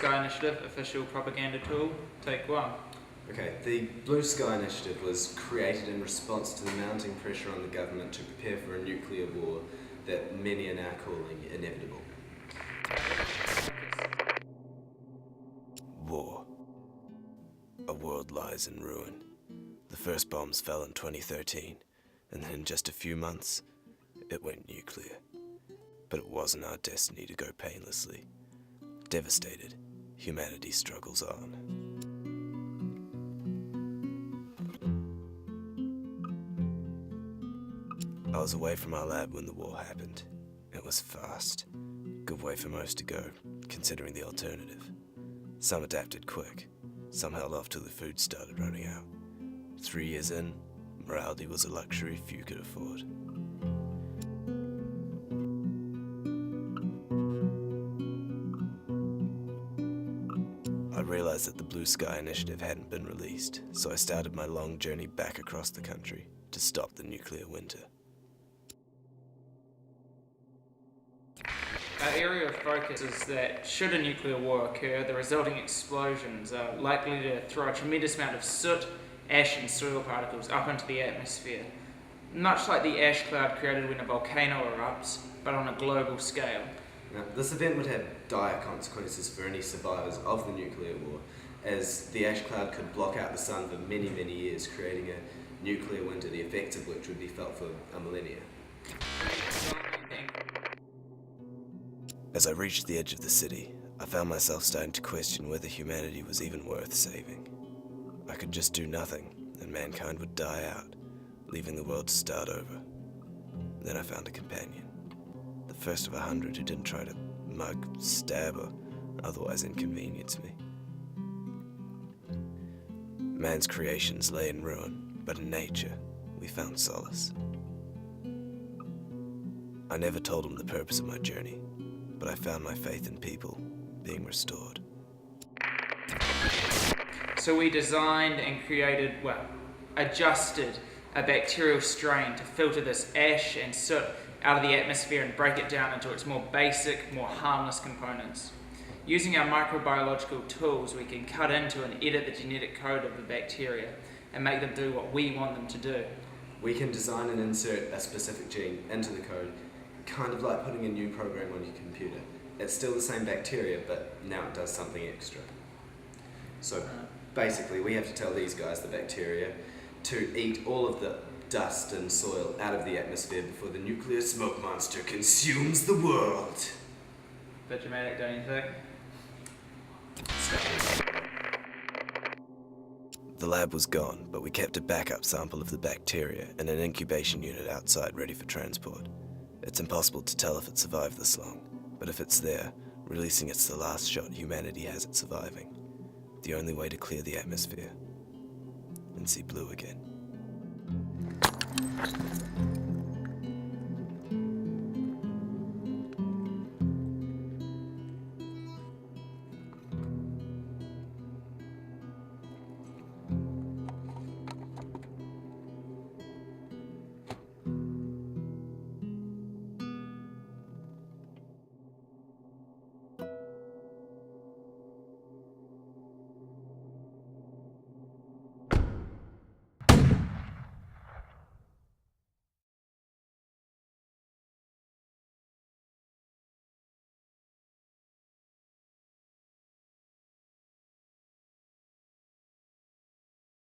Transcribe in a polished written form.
Sky Initiative, official propaganda tool. Take one. Okay, the Blue Sky Initiative was created in response to the mounting pressure on the government to prepare for a nuclear war that many are now calling inevitable. War. A world lies in ruin. The first bombs fell in 2013, and then in just a few months, it went nuclear. But it wasn't our destiny to go painlessly. Devastated, humanity struggles on. I was away from our lab when the war happened. It was fast. Good way for most to go, considering the alternative. Some adapted quick. Some held off till the food started running out. 3 years in, morality was a luxury few could afford. I realized that the Blue Sky Initiative hadn't been released, so I started my long journey back across the country to stop the nuclear winter. Our area of focus is that should a nuclear war occur, the resulting explosions are likely to throw a tremendous amount of soot, ash and soil particles up into the atmosphere, much like the ash cloud created when a volcano erupts, but on a global scale. Now, this event would have dire consequences for any survivors of the nuclear war, as the ash cloud could block out the sun for many, many years, creating a nuclear winter, the effects of which would be felt for a millennia. As I reached the edge of the city, I found myself starting to question whether humanity was even worth saving. I could just do nothing, and mankind would die out, leaving the world to start over. Then I found a companion. The first of 100 who didn't try to mug, stab, or otherwise inconvenience me. Man's creations lay in ruin, but in nature, we found solace. I never told him the purpose of my journey, but I found my faith in people being restored. So we designed and created, adjusted a bacterial strain to filter this ash and soot out of the atmosphere and break it down into its more basic, more harmless components. Using our microbiological tools, we can cut into and edit the genetic code of the bacteria and make them do what we want them to do. We can design and insert a specific gene into the code, kind of like putting a new program on your computer. It's still the same bacteria, but now it does something extra. So basically, we have to tell these guys, the bacteria, to eat all of the dust and soil out of the atmosphere before the nuclear smoke monster consumes the world. Bit dramatic, don't you think? The lab was gone, but we kept a backup sample of the bacteria in an incubation unit outside ready for transport. It's impossible to tell if it survived this long, but if it's there, releasing it's the last shot humanity has at surviving. The only way to clear the atmosphere and see blue again.